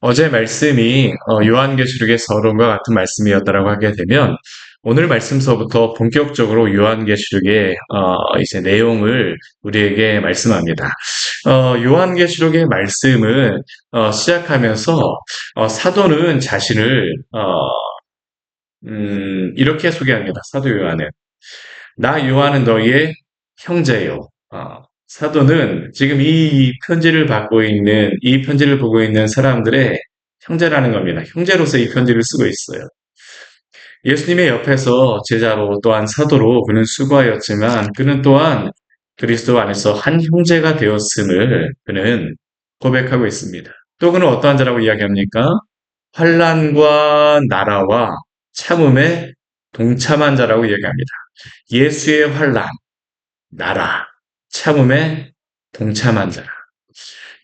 어제 말씀이 요한계시록의 서론과 같은 말씀이었다라고 하게 되면 오늘 말씀서부터 본격적으로 요한계시록의 이제 내용을 우리에게 말씀합니다. 요한계시록의 말씀은 시작하면서 사도는 자신을 이렇게 소개합니다. 사도 요한은 나 요한은 너희의 형제요. 사도는 지금 이 편지를 보고 있는 사람들의 형제라는 겁니다. 형제로서 이 편지를 쓰고 있어요. 예수님의 옆에서 제자로 또한 사도로 그는 수고하였지만 그는 또한 그리스도 안에서 한 형제가 되었음을 그는 고백하고 있습니다. 또 그는 어떠한 자라고 이야기합니까? 환난과 나라와 참음에 동참한 자라고 이야기합니다. 예수의 환난, 나라, 참음에 동참한 자라.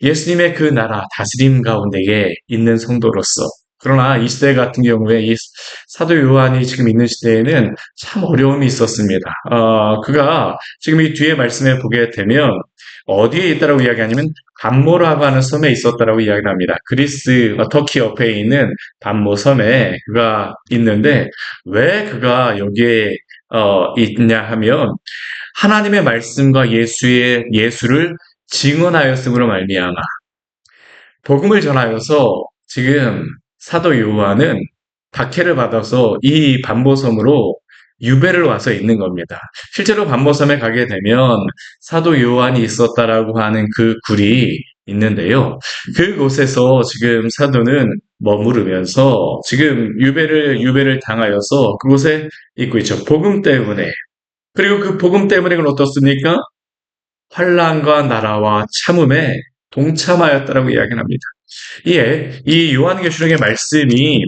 예수님의 그 나라 다스림 가운데에 있는 성도로서 그러나 이 시대 같은 경우에 이 사도 요한이 지금 있는 시대에는 참 어려움이 있었습니다. 그가 지금 이 뒤에 말씀에 보게 되면 어디에 있다라고 이야기하냐면 반모라고 하는 섬에 있었다라고 이야기를 합니다. 그리스, 터키 옆에 있는 반모 섬에 그가 있는데 왜 그가 여기에 있냐 하면 하나님의 말씀과 예수를 증언하였음으로 말미암아 복음을 전하여서 지금 사도 요한은 박해를 받아서 이 반모섬으로 유배를 와서 있는 겁니다. 실제로 반모섬에 가게 되면 사도 요한이 있었다라고 하는 그 굴이 있는데요. 그곳에서 지금 사도는 머무르면서 지금 유배를 당하여서 그곳에 있고 있죠. 복음 때문에. 그리고 그 복음 때문에 그건 어떻습니까? 환란과 나라와 참음에 동참하였다라고 이야기합니다. 이 요한계시록의 말씀이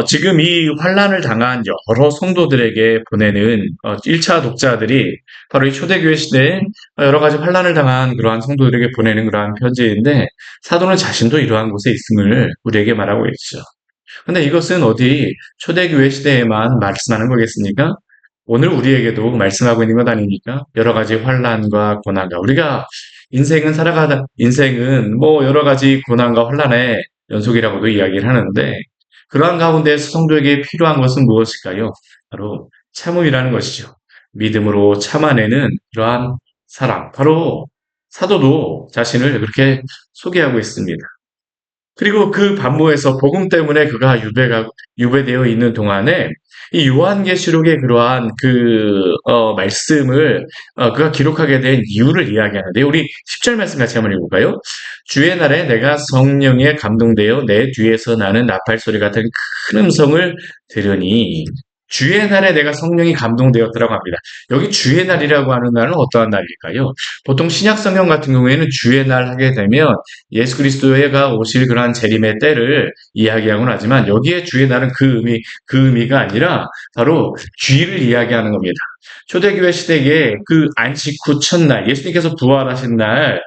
지금 이 환란을 당한 여러 성도들에게 보내는 1차 독자들이 바로 이 초대교회 시대에 여러 가지 환란을 당한 그러한 성도들에게 보내는 그러한 편지인데 사도는 자신도 이러한 곳에 있음을 우리에게 말하고 있죠. 근데 이것은 어디 초대교회 시대에만 말씀하는 거겠습니까? 오늘 우리에게도 말씀하고 있는 것 아닙니까? 여러 가지 환란과 고난과 우리가 인생은 뭐 여러 가지 고난과 환란의 연속이라고도 이야기를 하는데 그러한 가운데서 성도에게 필요한 것은 무엇일까요? 바로 참음이라는 것이죠. 믿음으로 참아내는 그러한 사람. 바로 사도도 자신을 그렇게 소개하고 있습니다. 그리고 그 반모에서 복음 때문에 그가 유배되어 있는 동안에 이 요한계시록의 그러한 말씀을 그가 기록하게 된 이유를 이야기하는데 우리 10절 말씀 같이 한번 읽어볼까요? 주의 날에 내가 성령에 감동되어 내 뒤에서 나는 나팔 소리 같은 큰 음성을 들으니 주의 날에 내가 성령이 감동되었더라고 합니다. 여기 주의 날이라고 하는 날은 어떠한 날일까요? 보통 신약 성경 같은 경우에는 주의 날 하게 되면 예수 그리스도가 오실 그러한 재림의 때를 이야기하곤 하지만 여기에 주의 날은 그 의미가 아니라 바로 주일을 이야기하는 겁니다. 초대교회 시대에 그 안식 후 첫날, 예수님께서 부활하신 날,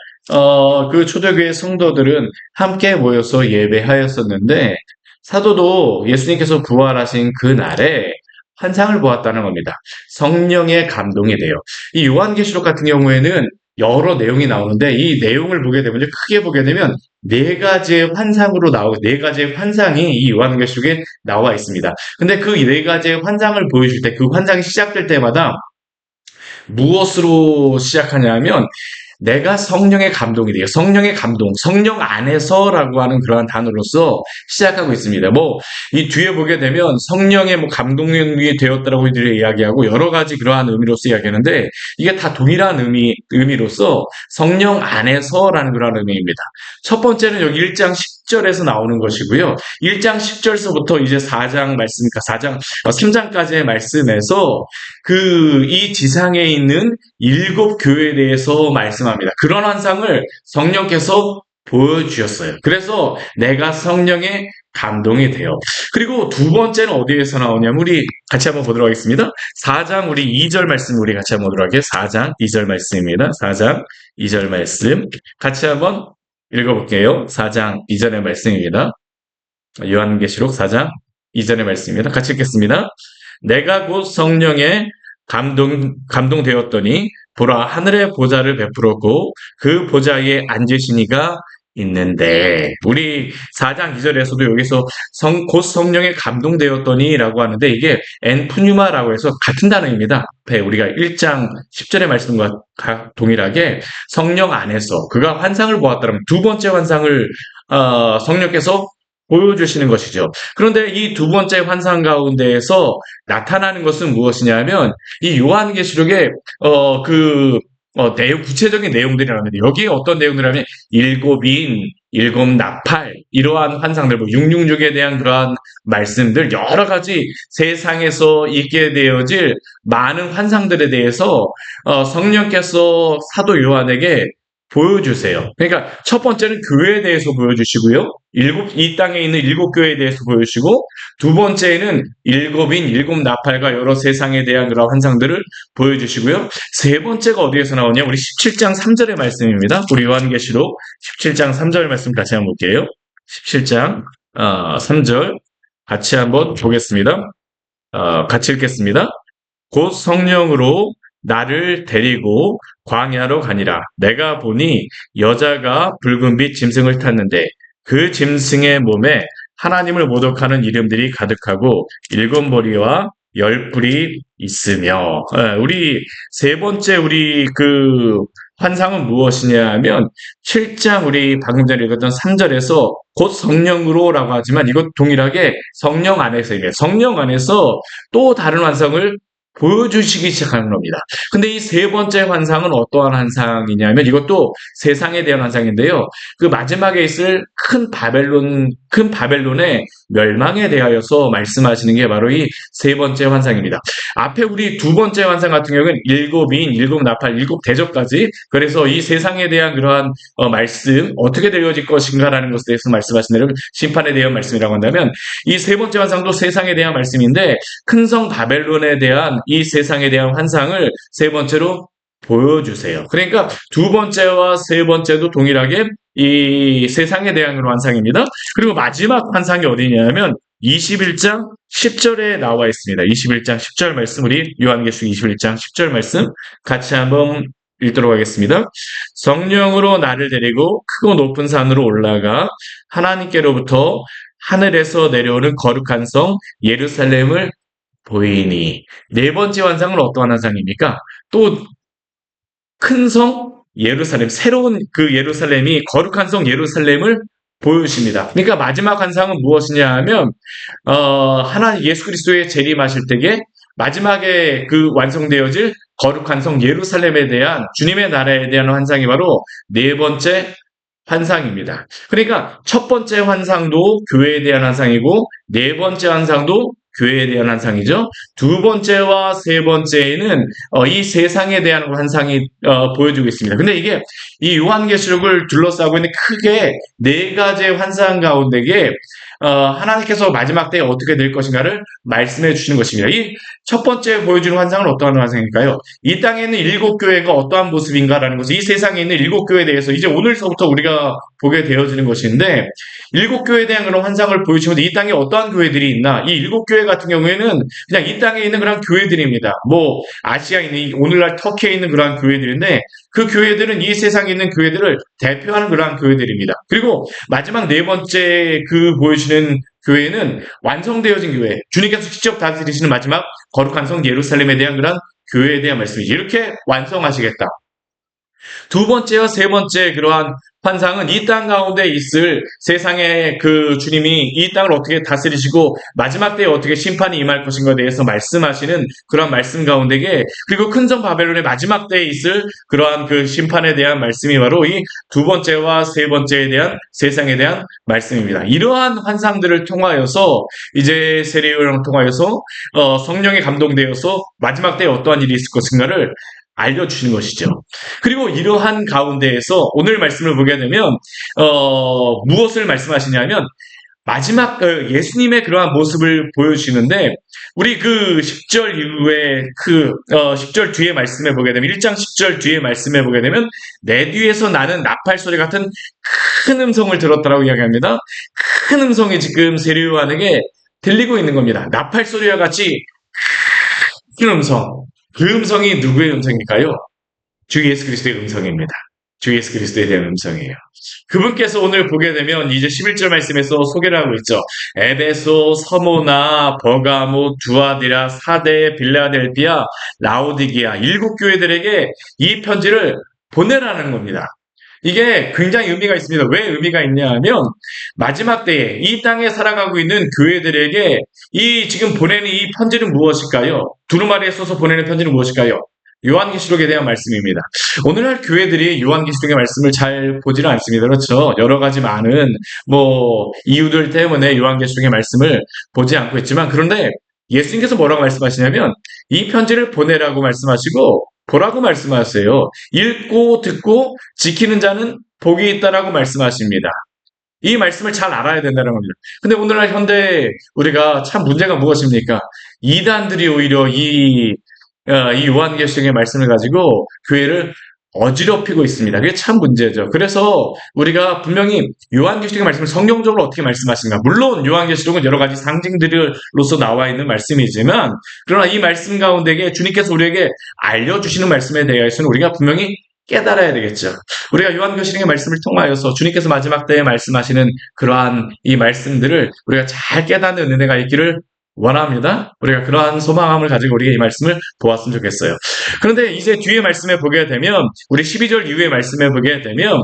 그 초대교회 성도들은 함께 모여서 예배하였었는데, 사도도 예수님께서 부활하신 그 날에 환상을 보았다는 겁니다. 성령의 감동이 돼요. 이 요한계시록 같은 경우에는 여러 내용이 나오는데 이 내용을 보게 되면 크게 보게 되면 네 가지의 환상이 이 요한계시록에 나와 있습니다. 근데 그 네 가지의 환상을 보여줄 때 그 환상이 시작될 때마다 무엇으로 시작하냐면 내가 성령의 감동이 돼요. 성령의 감동, 성령 안에서라고 하는 그러한 단어로서 시작하고 있습니다. 이 뒤에 보게 되면 성령의 감동이 되었다라고 이야기하고 여러 가지 그러한 의미로서 이야기하는데 이게 다 동일한 의미로서 성령 안에서라는 그러한 의미입니다. 첫 번째는 여기 1장 10절에서 나오는 것이고요. 1장 10절서부터 이제 3장까지의 말씀에서 이 지상에 있는 7교회에 대해서 말씀합니다. 그런 환상을 성령께서 보여주셨어요. 그래서 내가 성령의 감동이 돼요. 그리고 두 번째는 어디에서 나오냐면 우리 같이 한번 보도록 하겠습니다. 4장 우리 2절 말씀 우리 같이 한번 보도록 할게요. 4장 2절 말씀입니다. 4장 2절 말씀 같이 한번 읽어볼게요. 4장 2절의 말씀입니다. 요한계시록 4장 2절의 말씀입니다. 같이 읽겠습니다. 내가 곧 성령에 감동되었더니 보라 하늘의 보좌를 베풀었고 그 보좌에 앉으시니가 있는데 우리 4장 2절에서도 여기서 곧 성령에 감동되었더니라고 하는데 이게 엔푸뉴마라고 해서 같은 단어입니다. 앞에 우리가 1장 10절의 말씀과 동일하게 성령 안에서 그가 환상을 보았다면 두 번째 환상을 성령께서 보여주시는 것이죠. 그런데 이 두 번째 환상 가운데에서 나타나는 것은 무엇이냐면 이 요한계시록의 구체적인 내용들이 나오는데 여기에 어떤 내용들이라면 일곱인, 일곱 나팔 이러한 환상들, 뭐 666에 대한 그러한 말씀들 여러 가지 세상에서 있게 되어질 많은 환상들에 대해서 성령께서 사도 요한에게 보여주세요. 그러니까 첫 번째는 교회에 대해서 보여주시고요. 이 땅에 있는 일곱 교회에 대해서 보여주시고 두 번째는 일곱인, 일곱 나팔과 여러 세상에 대한 그런 환상들을 보여주시고요. 세 번째가 어디에서 나오냐? 우리 17장 3절의 말씀입니다. 우리 요한계시록 17장 3절 말씀 같이 한번 볼게요. 17장 3절 같이 한번 보겠습니다. 같이 읽겠습니다. 곧 성령으로 나를 데리고 광야로 가니라. 내가 보니 여자가 붉은 빛 짐승을 탔는데 그 짐승의 몸에 하나님을 모독하는 이름들이 가득하고 일곱 머리와 열 뿔이 있으며 우리 세 번째 우리 그 환상은 무엇이냐 하면 7장 우리 방금 전에 읽었던 3절에서 곧 성령으로라고 하지만 이것 동일하게 성령 안에서 이게 성령 안에서 또 다른 환상을 보여주시기 시작하는 겁니다. 근데 이 세 번째 환상은 어떠한 환상이냐면 이것도 세상에 대한 환상인데요. 그 마지막에 있을 큰 바벨론의 멸망에 대하여서 말씀하시는 게 바로 이 세 번째 환상입니다. 앞에 우리 두 번째 환상 같은 경우는 일곱인, 일곱 나팔, 일곱 대접까지 그래서 이 세상에 대한 그러한 말씀 어떻게 되어질 것인가라는 것에 대해서 말씀하신 대로 심판에 대한 말씀이라고 한다면 이 세 번째 환상도 세상에 대한 말씀인데 큰 성 바벨론에 대한 이 세상에 대한 환상을 세 번째로 보여주세요. 그러니까 두 번째와 세 번째도 동일하게 이 세상에 대한 그런 환상입니다. 그리고 마지막 환상이 어디냐면 21장 10절에 나와 있습니다. 21장 10절 말씀 우리 요한계시록 21장 10절 말씀 같이 한번 읽도록 하겠습니다. 성령으로 나를 데리고 크고 높은 산으로 올라가 하나님께로부터 하늘에서 내려오는 거룩한 성 예루살렘을 보이니. 네 번째 환상은 어떠한 환상입니까? 또 큰 성 예루살렘, 새로운 그 예루살렘이 거룩한 성 예루살렘을 보여주십니다. 그러니까 마지막 환상은 무엇이냐 하면 하나님 예수 그리스도의 재림하실 때에 마지막에 그 완성되어질 거룩한 성 예루살렘에 대한 주님의 나라에 대한 환상이 바로 네 번째 환상입니다. 그러니까 첫 번째 환상도 교회에 대한 환상이고 네 번째 환상도 교회에 대한 환상이죠. 두 번째와 세 번째에는 이 세상에 대한 환상이 보여주고 있습니다. 근데 이게 이 요한계시록을 둘러싸고 있는 크게 네 가지의 환상 가운데에 하나님께서 마지막 때에 어떻게 될 것인가를 말씀해 주시는 것입니다. 이 첫 번째 보여주는 환상은 어떠한 환상일까요? 이 땅에 있는 일곱 교회가 어떠한 모습인가라는 것을 이 세상에 있는 일곱 교회에 대해서 이제 오늘서부터 우리가 보게 되어지는 것인데 일곱 교회에 대한 그런 환상을 보여주면서 이 땅에 어떠한 교회들이 있나 이 일곱 교회 같은 경우에는 그냥 이 땅에 있는 그런 교회들입니다. 뭐 아시아에 있는 오늘날 터키에 있는 그런 교회들인데 그 교회들은 이 세상에 있는 교회들을 대표하는 그러한 교회들입니다. 그리고 마지막 네 번째 그 보여주는 교회는 완성되어진 교회, 주님께서 직접 다스리시는 마지막 거룩한 성 예루살렘에 대한 그런 교회에 대한 말씀이죠. 이렇게 완성하시겠다. 두 번째와 세 번째 그러한 환상은 이 땅 가운데 있을 세상의 그 주님이 이 땅을 어떻게 다스리시고 마지막 때에 어떻게 심판이 임할 것인가에 대해서 말씀하시는 그런 말씀 가운데에 그리고 큰 성 바벨론의 마지막 때에 있을 그러한 그 심판에 대한 말씀이 바로 이 두 번째와 세 번째에 대한 세상에 대한 말씀입니다. 이러한 환상들을 통하여서 이제 세례요한을 통하여서 성령에 감동되어서 마지막 때에 어떠한 일이 있을 것인가를 알려주시는 것이죠. 그리고 이러한 가운데에서 오늘 말씀을 보게 되면 무엇을 말씀하시냐면 마지막 예수님의 그러한 모습을 보여주시는데 우리 그 10절 이후에 그 10절 뒤에 말씀해 보게 되면 1장 10절 뒤에 말씀해 보게 되면 내 뒤에서 나는 나팔 소리 같은 큰 음성을 들었다라고 이야기합니다. 큰 음성이 지금 세례 요한에게 들리고 있는 겁니다. 나팔 소리와 같이 큰 음성. 그 음성이 누구의 음성일까요? 주 예수 그리스도의 음성입니다. 주 예수 그리스도에 대한 음성이에요. 그분께서 오늘 보게 되면 이제 11절 말씀에서 소개를 하고 있죠. 에베소, 서모나, 버가모, 두아디라, 사대, 빌라델비아, 라오디기아 일곱 교회들에게 이 편지를 보내라는 겁니다. 이게 굉장히 의미가 있습니다. 왜 의미가 있냐 하면 마지막 때에 이 땅에 살아가고 있는 교회들에게 이 지금 보내는 이 편지는 무엇일까요? 두루마리에 써서 보내는 편지는 무엇일까요? 요한계시록에 대한 말씀입니다. 오늘날 교회들이 요한계시록의 말씀을 잘 보지는 않습니다. 그렇죠? 여러 가지 많은 이유들 때문에 요한계시록의 말씀을 보지 않고 있지만 그런데 예수님께서 뭐라고 말씀하시냐면 이 편지를 보내라고 말씀하시고 보라고 말씀하세요. 읽고 듣고 지키는 자는 복이 있다라고 말씀하십니다. 이 말씀을 잘 알아야 된다는 겁니다. 근데 오늘날 현대 우리가 참 문제가 무엇입니까? 이단들이 오히려 이 요한계시록의 말씀을 가지고 교회를 어지럽히고 있습니다. 그게 참 문제죠. 그래서 우리가 분명히 요한계시록의 말씀을 성경적으로 어떻게 말씀하신가. 물론 요한계시록은 여러 가지 상징들로서 나와 있는 말씀이지만 그러나 이 말씀 가운데에 주님께서 우리에게 알려주시는 말씀에 대해서는 우리가 분명히 깨달아야 되겠죠. 우리가 요한계시록의 말씀을 통하여서 주님께서 마지막 때에 말씀하시는 그러한 이 말씀들을 우리가 잘 깨닫는 은혜가 있기를 원합니다. 우리가 그러한 소망함을 가지고 우리가 이 말씀을 보았으면 좋겠어요. 그런데 이제 뒤에 말씀에 보게 되면 우리 12절 이후에 말씀에 보게 되면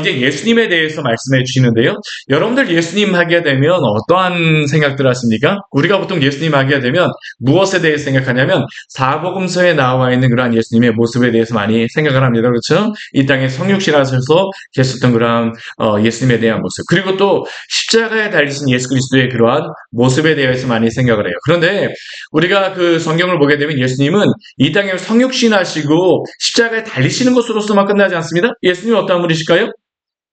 이제 예수님에 대해서 말씀해 주시는데요. 여러분들 예수님 하게 되면 어떠한 생각들 하십니까? 우리가 보통 예수님 하게 되면 무엇에 대해서 생각하냐면 사복음서에 나와 있는 그러한 예수님의 모습에 대해서 많이 생각을 합니다. 그렇죠? 이 땅에 성육신하셔서 계셨던 그러한 예수님에 대한 모습 그리고 또 십자가에 달리신 예수 그리스도의 그러한 모습에 대해서 많이 생각을 해요. 그런데 우리가 그 성경을 보게 되면 예수님은 이 땅에 성육신하시고 십자가에 달리시는 것으로서만 끝나지 않습니다. 예수님은 어떤 분이실까요?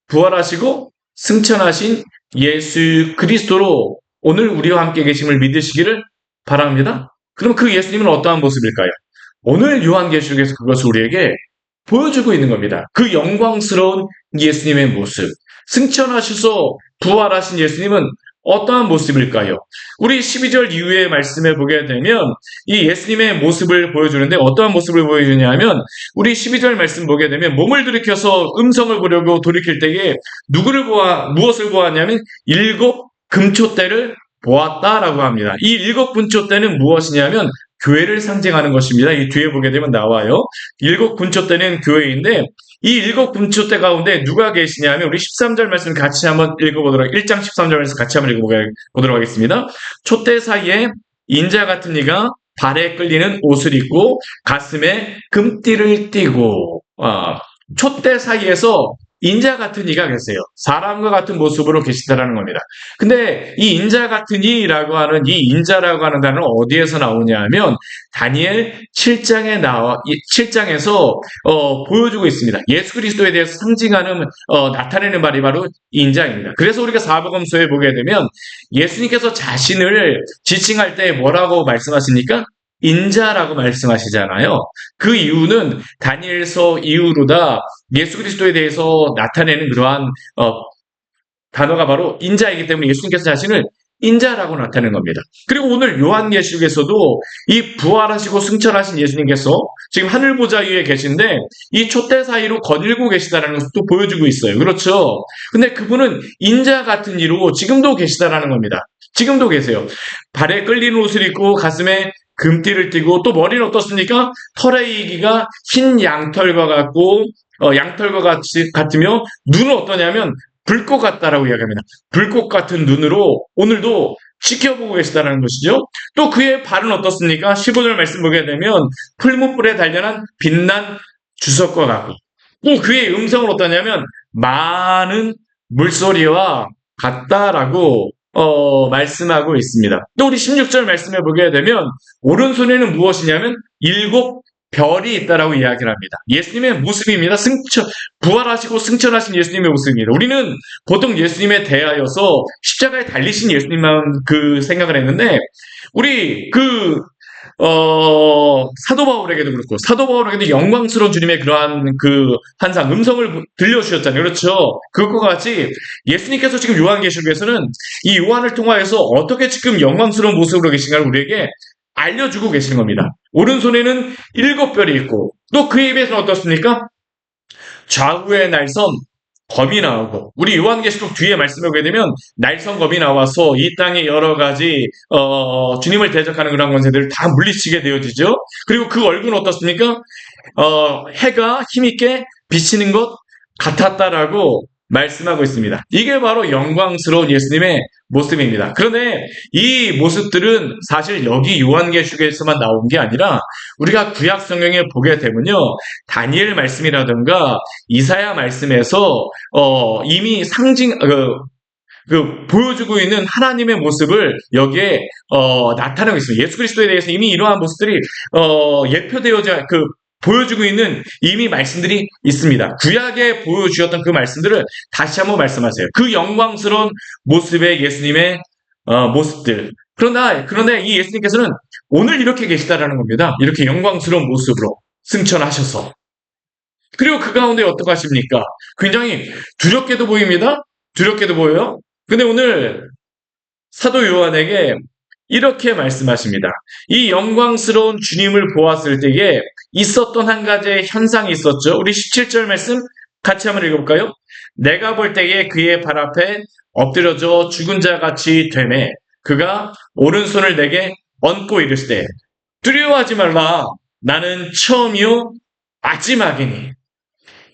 부활하시고 승천하신 예수 그리스도로 오늘 우리와 함께 계심을 믿으시기를 바랍니다. 그럼 그 예수님은 어떠한 모습일까요? 오늘 요한계시록에서 그것을 우리에게 보여주고 있는 겁니다. 그 영광스러운 예수님의 모습. 승천하셔서 부활하신 예수님은 어떠한 모습일까요? 우리 12절 이후의 말씀에 보게 되면 이 예수님의 모습을 보여주는데 어떠한 모습을 보여주냐면 우리 12절 말씀 보게 되면 몸을 돌이켜서 음성을 보려고 돌이킬 때에 무엇을 보았냐면 일곱 금초대를 보았다라고 합니다. 이 일곱 금초대는 무엇이냐면 교회를 상징하는 것입니다. 이 뒤에 보게 되면 나와요. 일곱 금초대는 교회인데 이 일곱 금초대 가운데 누가 계시냐면 우리 13절 말씀을 같이 한번 읽어보도록 1장 13절 말씀 같이 한번 읽어보도록 하겠습니다. 촛대 사이에 인자 같은 이가 발에 끌리는 옷을 입고 가슴에 금띠를 띠고 촛대 사이에서 인자 같은 이가 계세요. 사람과 같은 모습으로 계시다라는 겁니다. 근데 이 인자 같은 이라고 하는 이 인자라고 하는 단어는 어디에서 나오냐 하면 다니엘 7장에서 보여주고 있습니다. 예수 그리스도에 대해서 상징하는 나타내는 말이 바로 인자입니다. 그래서 우리가 사복음서에 보게 되면 예수님께서 자신을 지칭할 때 뭐라고 말씀하십니까? 인자라고 말씀하시잖아요. 그 이유는 다니엘서 이후로다 예수 그리스도에 대해서 나타내는 그러한 단어가 바로 인자이기 때문에 예수님께서 자신을 인자라고 나타내는 겁니다. 그리고 오늘 요한계시록에서도 이 부활하시고 승천하신 예수님께서 지금 하늘 보좌 위에 계신데 이 촛대 사이로 거닐고 계시다라는 것을 또 보여주고 있어요. 그렇죠? 근데 그분은 인자 같은 이로 지금도 계시다라는 겁니다. 지금도 계세요. 발에 끌리는 옷을 입고 가슴에 금띠를 띠고 또 머리는 어떻습니까? 털의 이기가 흰 양털과 같고 양털과 같으며 눈은 어떠냐면 불꽃 같다라고 이야기합니다. 불꽃 같은 눈으로 오늘도 지켜보고 계시다는 것이죠. 또 그의 발은 어떻습니까? 15절 말씀 보게 되면 풀무불에 단련한 빛난 주석과 같고 또 그의 음성은 어떠냐면 많은 물소리와 같다라고 말씀하고 있습니다. 또 우리 16절 말씀에 보게 되면 오른손에는 무엇이냐면 일곱 별이 있다라고 이야기를 합니다. 예수님의 모습입니다. 부활하시고 승천하신 예수님의 모습입니다. 우리는 보통 예수님에 대하여서 십자가에 달리신 예수님만 그 생각을 했는데 우리 사도 바울에게도 그렇고 사도 바울에게도 영광스러운 주님의 그러한 그 환상 음성을 들려주셨잖아요. 그렇죠? 그것과 같이 예수님께서 지금 요한계시록에서는 이 요한을 통하여서 어떻게 지금 영광스러운 모습으로 계신가를 우리에게 알려주고 계시는 겁니다. 오른손에는 일곱 별이 있고 또 그의 입에서는 어떻습니까? 좌우의 날선 검이 나오고, 우리 요한계시록 뒤에 말씀에 보게 되면 날성검이 나와서 이 땅의 여러 가지 주님을 대적하는 그런 권세들을 다 물리치게 되어지죠. 그리고 그 얼굴은 어떻습니까? 해가 힘있게 비치는 것 같았다라고 말씀하고 있습니다. 이게 바로 영광스러운 예수님의 모습입니다. 그런데 이 모습들은 사실 여기 요한계시록에서만 나온 게 아니라 우리가 구약 성경에 보게 되면요, 다니엘 말씀이라든가 이사야 말씀에서 이미 보여주고 있는 하나님의 모습을 여기에 나타내고 있습니다. 예수 그리스도에 대해서 이미 이러한 모습들이 예표되어져 보여주고 있는 이미 말씀들이 있습니다. 구약에 보여주셨던 그 말씀들을 다시 한번 말씀하세요. 그 영광스러운 모습의 예수님의 모습들. 그런데 이 예수님께서는 오늘 이렇게 계시다라는 겁니다. 이렇게 영광스러운 모습으로 승천하셔서. 그리고 그 가운데 어떡하십니까? 굉장히 두렵게도 보입니다. 두렵게도 보여요. 근데 오늘 사도 요한에게 이렇게 말씀하십니다. 이 영광스러운 주님을 보았을 때에 있었던 한 가지의 현상이 있었죠. 우리 17절 말씀 같이 한번 읽어볼까요? 내가 볼 때에 그의 발 앞에 엎드려져 죽은 자 같이 되매 그가 오른손을 내게 얹고 이르시되 두려워하지 말라 나는 처음이요 마지막이니.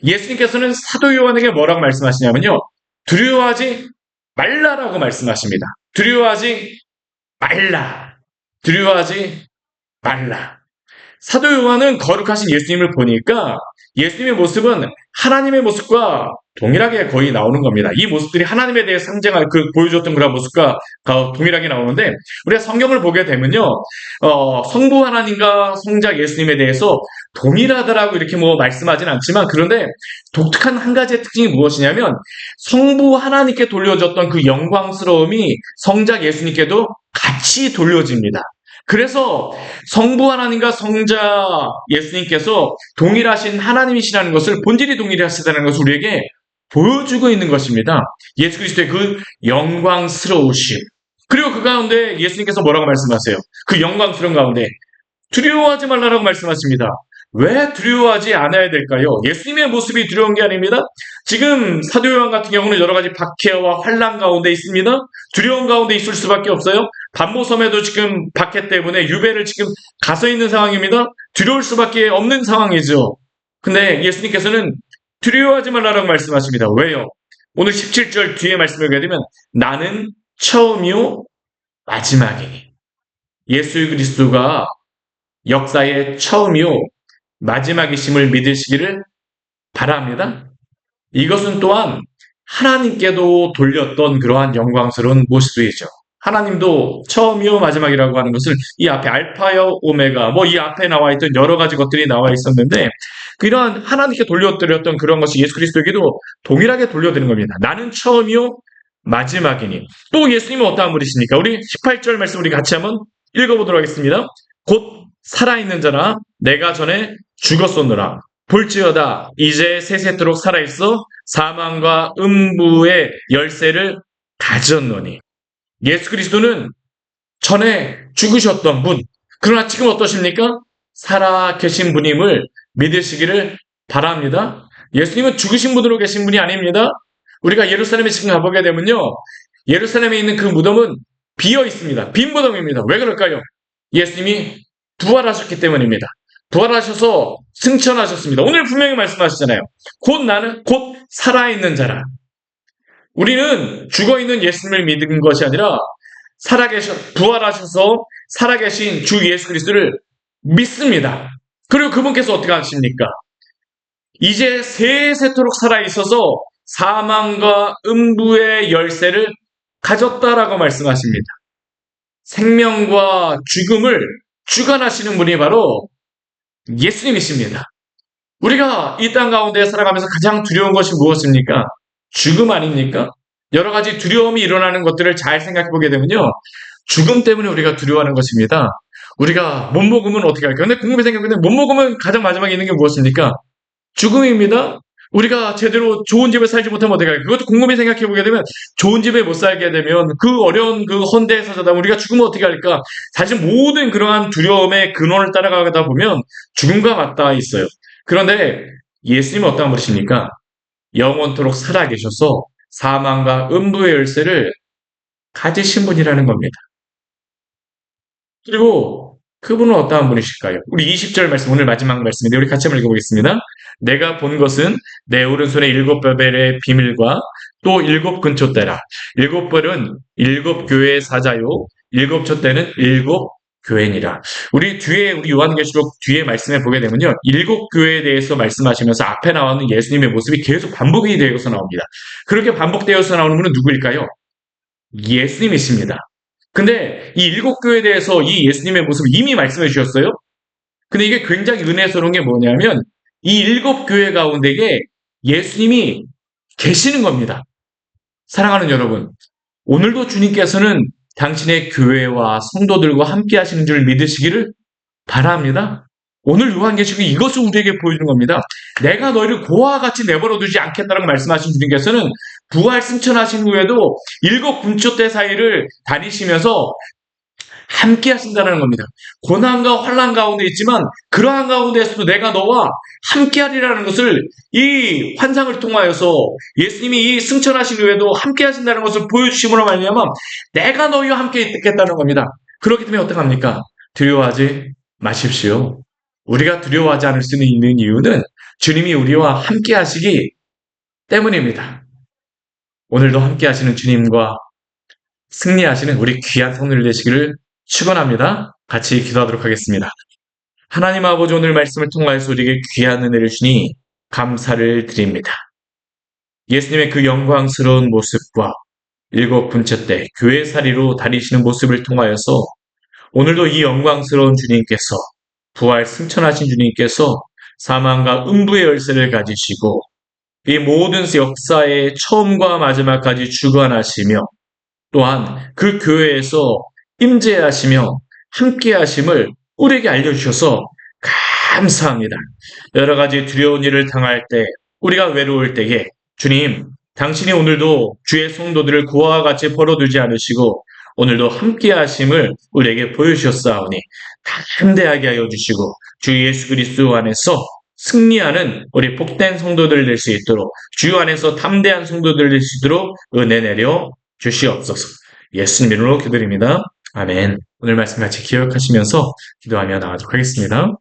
예수님께서는 사도 요한에게 뭐라고 말씀하시냐면요, 두려워하지 말라라고 말씀하십니다. 두려워하지 말라. 두려워하지 말라. 사도 요한은 거룩하신 예수님을 보니까 예수님의 모습은 하나님의 모습과 동일하게 거의 나오는 겁니다. 이 모습들이 하나님에 대해 상징할 보여줬던 그런 모습과 동일하게 나오는데, 우리가 성경을 보게 되면요, 성부 하나님과 성자 예수님에 대해서 동일하다라고 이렇게 말씀하진 않지만, 그런데 독특한 한 가지의 특징이 무엇이냐면 성부 하나님께 돌려졌던 그 영광스러움이 성자 예수님께도 같이 돌려집니다. 그래서 성부 하나님과 성자 예수님께서 동일하신 하나님이시라는 것을, 본질이 동일하시다는 것을 우리에게 보여주고 있는 것입니다. 예수 그리스도의 그 영광스러우심. 그리고 그 가운데 예수님께서 뭐라고 말씀하세요? 그 영광스러운 가운데 두려워하지 말라라고 말씀하십니다. 왜 두려워하지 않아야 될까요? 예수님의 모습이 두려운 게 아닙니다. 지금 사도 요한 같은 경우는 여러 가지 박해와 환난 가운데 있습니다. 두려운 가운데 있을 수밖에 없어요. 반모섬에도 지금 박해 때문에 유배를 지금 가서 있는 상황입니다. 두려울 수밖에 없는 상황이죠. 근데 예수님께서는 두려워하지 말라라고 말씀하십니다. 왜요? 오늘 17절 뒤에 말씀을 보게 되면 나는 처음이요 마지막이니. 예수 그리스도가 역사의 처음이요 마지막이심을 믿으시기를 바랍니다. 이것은 또한 하나님께도 돌렸던 그러한 영광스러운 모습이죠. 하나님도 처음이요 마지막이라고 하는 것을 이 앞에 알파요 오메가 이 앞에 나와 있던 여러 가지 것들이 나와 있었는데, 그러한 하나님께 돌려드렸던 그런 것이 예수 그리스도에게도 동일하게 돌려드리는 겁니다. 나는 처음이요 마지막이니. 또 예수님은 어떠한 분이십니까? 우리 18절 말씀 우리 같이 한번 읽어보도록 하겠습니다. 곧 살아있는 자라 내가 전에 죽었었노라. 볼지어다 이제 세세토록 살아있어 사망과 음부의 열쇠를 가졌노니. 예수 그리스도는 전에 죽으셨던 분, 그러나 지금 어떠십니까? 살아 계신 분임을 믿으시기를 바랍니다. 예수님은 죽으신 분으로 계신 분이 아닙니다. 우리가 예루살렘에 지금 가보게 되면요, 예루살렘에 있는 그 무덤은 비어 있습니다. 빈 무덤입니다. 왜 그럴까요? 예수님이 부활하셨기 때문입니다. 부활하셔서 승천하셨습니다. 오늘 분명히 말씀하시잖아요. 곧 살아있는 자라. 우리는 죽어있는 예수님을 믿은 것이 아니라 부활하셔서 살아계신 주 예수 그리스도를 믿습니다. 그리고 그분께서 어떻게 하십니까? 이제 세세토록 살아있어서 사망과 음부의 열쇠를 가졌다라고 말씀하십니다. 생명과 죽음을 주관하시는 분이 바로 예수님이십니다. 우리가 이 땅 가운데 살아가면서 가장 두려운 것이 무엇입니까? 죽음 아닙니까? 여러 가지 두려움이 일어나는 것들을 잘 생각해 보게 되면요, 죽음 때문에 우리가 두려워하는 것입니다. 우리가 못 먹으면 어떻게 할까요? 근데 궁금히 생각해 보면 못 먹으면 가장 마지막에 있는 게 무엇입니까? 죽음입니다. 우리가 제대로 좋은 집에 살지 못하면 어떻게 할까요? 그것도 곰곰이 생각해 보게 되면 좋은 집에 못 살게 되면 그 어려운 그 헌대에서 자다 우리가 죽으면 어떻게 할까? 사실 모든 그러한 두려움의 근원을 따라가다 보면 죽음과 맞닿아 있어요. 그런데 예수님은 어떤 분이십니까? 영원토록 살아계셔서 사망과 음부의 열쇠를 가지신 분이라는 겁니다. 그리고 그분은 어떠한 분이실까요? 우리 20절 말씀, 오늘 마지막 말씀인데 우리 같이 한번 읽어보겠습니다. 내가 본 것은 내 오른손에 일곱 뼈벨의 비밀과 또 일곱 근초대라. 일곱 뼈는 일곱 교회의 사자요, 일곱 촛대는 일곱 교회니라. 우리 요한계시록 뒤에 말씀에 보게 되면요, 일곱 교회에 대해서 말씀하시면서 앞에 나오는 예수님의 모습이 계속 반복이 되어서 나옵니다. 그렇게 반복되어서 나오는 분은 누구일까요? 예수님이십니다. 근데 이 일곱 교회에 대해서 이 예수님의 모습을 이미 말씀해 주셨어요. 근데 이게 굉장히 은혜스러운 게 뭐냐면 이 일곱 교회 가운데에 예수님이 계시는 겁니다. 사랑하는 여러분, 오늘도 주님께서는 당신의 교회와 성도들과 함께 하시는 줄 믿으시기를 바랍니다. 오늘 요한계시록이 이것을 우리에게 보여주는 겁니다. 내가 너희를 고아와 같이 내버려 두지 않겠다라고 말씀하신 주님께서는 부활 승천하신 후에도 일곱 군초대 사이를 다니시면서 함께 하신다는 겁니다. 고난과 환난 가운데 있지만 그러한 가운데에서도 내가 너와 함께 하리라는 것을 이 환상을 통하여서 예수님이 이 승천하신 후에도 함께 하신다는 것을 보여주심으로 말미암아 내가 너희와 함께 있겠다는 겁니다. 그렇기 때문에 어떡합니까? 두려워하지 마십시오. 우리가 두려워하지 않을 수 있는 이유는 주님이 우리와 함께 하시기 때문입니다. 오늘도 함께 하시는 주님과 승리하시는 우리 귀한 성도들 되시기를 축원합니다. 같이 기도하도록 하겠습니다. 하나님 아버지, 오늘 말씀을 통하여서 우리에게 귀한 은혜를 주니 감사를 드립니다. 예수님의 그 영광스러운 모습과 일곱 분째 때 교회살이로 다니시는 모습을 통하여서 오늘도 이 영광스러운 주님께서 부활 승천하신 주님께서 사망과 음부의 열쇠를 가지시고 이 모든 역사의 처음과 마지막까지 주관하시며 또한 그 교회에서 임재하시며 함께하심을 우리에게 알려주셔서 감사합니다. 여러 가지 두려운 일을 당할 때, 우리가 외로울 때에 주님, 당신이 오늘도 주의 성도들을 고아와 같이 벌어두지 않으시고 오늘도 함께하심을 우리에게 보여주셨사오니 담대하게 하여 주시고 주 예수 그리스도 안에서 승리하는 우리 복된 성도들 될 수 있도록 주 안에서 담대한 성도들 될 수 있도록 은혜 내려 주시옵소서. 예수님 이름으로 기도드립니다. 아멘. 오늘 말씀 같이 기억하시면서 기도하며 나가도록 하겠습니다.